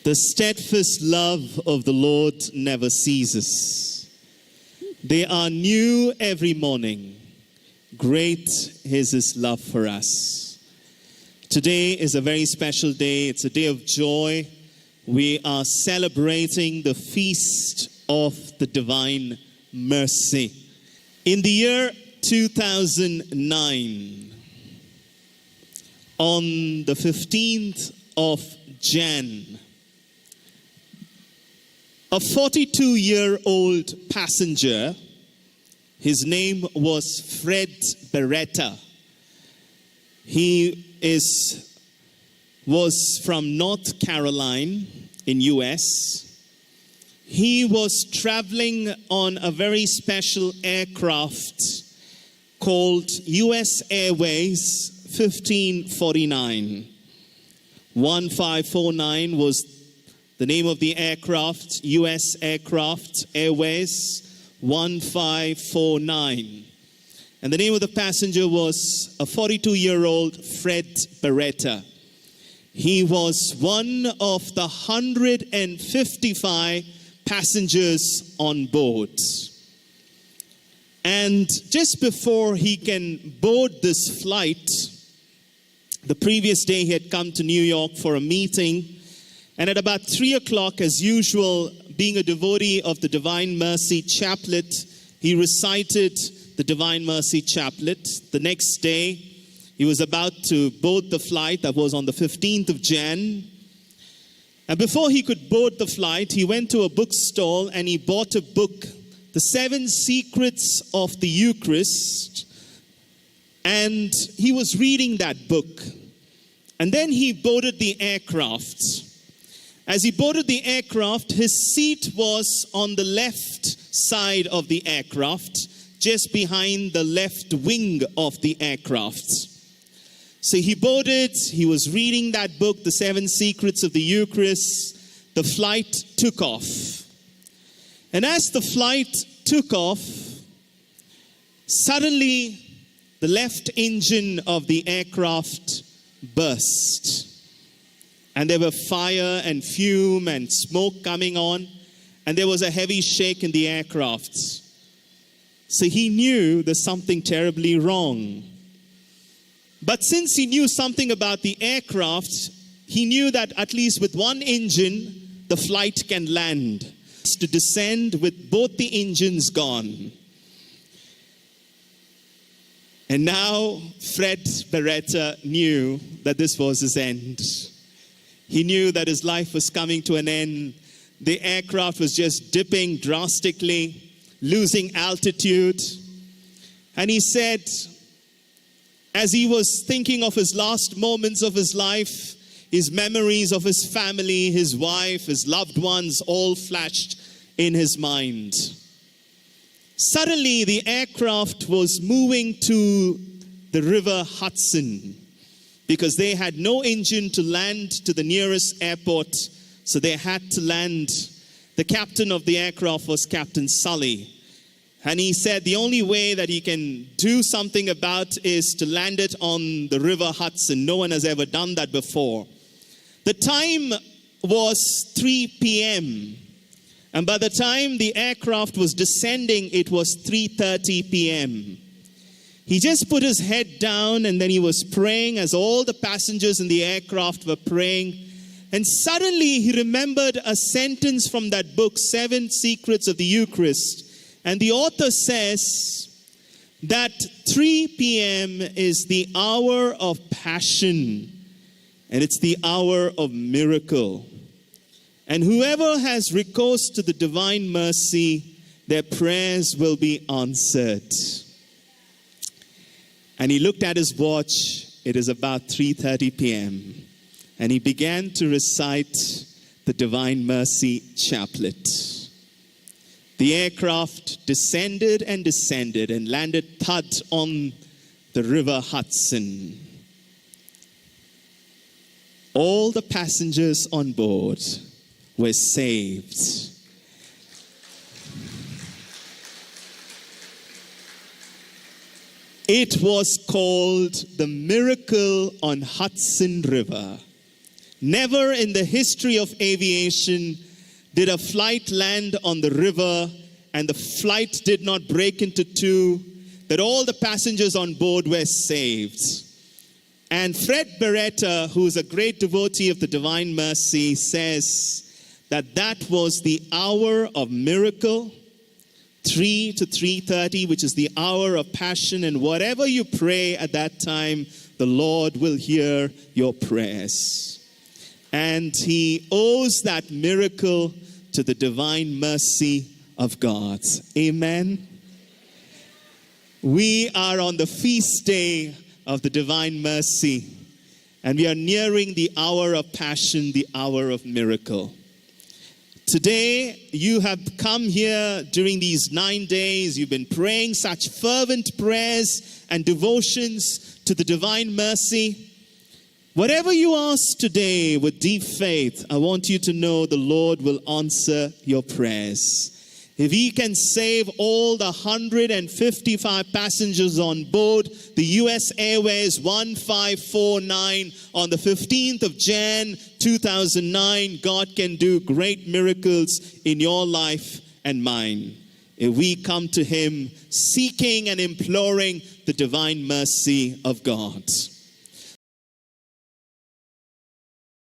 The steadfast love of the Lord never ceases. They are new every morning. Great is His love for us. Today is a very special day. It's a day of joy. We are celebrating the feast of the divine mercy. In the year 2009, on the 15th of Jan, a 42-year-old passenger, his name was Fred Beretta. He was from North Carolina in US. He was traveling on a very special aircraft called US Airways 1549. 1549 was the name of the aircraft, US Aircraft Airways 1549. And the name of the passenger was a 42-year-old Fred Beretta. He was one of the 155 passengers on board. And just before he can board this flight, the previous day he had come to New York for a meeting. And at about 3 o'clock, as usual, being a devotee of the Divine Mercy Chaplet, he recited the Divine Mercy Chaplet. The next day, he was about to board the flight that was on the 15th of Jan. And before he could board the flight, he went to a bookstall and he bought a book, The 7 Secrets of the Eucharist. And he was reading that book. And then he boarded the aircraft. As he boarded the aircraft, his seat was on the left side of the aircraft, just behind the left wing of the aircraft. So he boarded, he was reading that book, The 7 Secrets of the Eucharist. The flight took off. And as the flight took off, suddenly the left engine of the aircraft burst. And there were fire and fume and smoke coming on. And there was a heavy shake in the aircraft. So he knew there's something terribly wrong. But since he knew something about the aircraft, he knew that at least with one engine, the flight can land. To descend with both the engines gone. And now Fred Beretta knew that this was his end. He knew that his life was coming to an end. The aircraft was just dipping drastically, losing altitude. And he said, as he was thinking of his last moments of his life, his memories of his family, his wife, his loved ones, all flashed in his mind. Suddenly, the aircraft was moving to the river Hudson because they had no engine to land to the nearest airport, so they had to land. The captain of the aircraft was Captain Sully. And he said the only way that he can do something about is to land it on the river Hudson. No one has ever done that before. The time was 3 p.m. And by the time the aircraft was descending, it was 3:30 p.m. He just put his head down and then he was praying as all the passengers in the aircraft were praying. And suddenly he remembered a sentence from that book, 7 Secrets of the Eucharist. And the author says that 3 p.m. is the hour of passion. And it's the hour of miracle. And whoever has recourse to the divine mercy, their prayers will be answered. And he looked at his watch. It is about 3:30 p.m. And he began to recite the Divine Mercy Chaplet. The aircraft descended and landed thud on the river Hudson. All the passengers on board were saved. It was called the Miracle on Hudson River. Never in the history of aviation did a flight land on the river and the flight did not break into two, that all the passengers on board were saved. And Fred Beretta, who is a great devotee of the Divine Mercy, says that that was the hour of miracle, 3 to 3:30, which is the hour of passion. And whatever you pray at that time, the Lord will hear your prayers. And he owes that miracle to the divine mercy of God. Amen. We are on the feast day of the divine mercy, and we are nearing the hour of passion, the hour of miracle. Today, you have come here during these 9 days. You've been praying such fervent prayers and devotions to the divine mercy. Whatever you ask today with deep faith, I want you to know the Lord will answer your prayers. If he can save all the 155 passengers on board the US Airways 1549 on the 15th of Jan 2009, God can do great miracles in your life and mine. If we come to him seeking and imploring the divine mercy of God.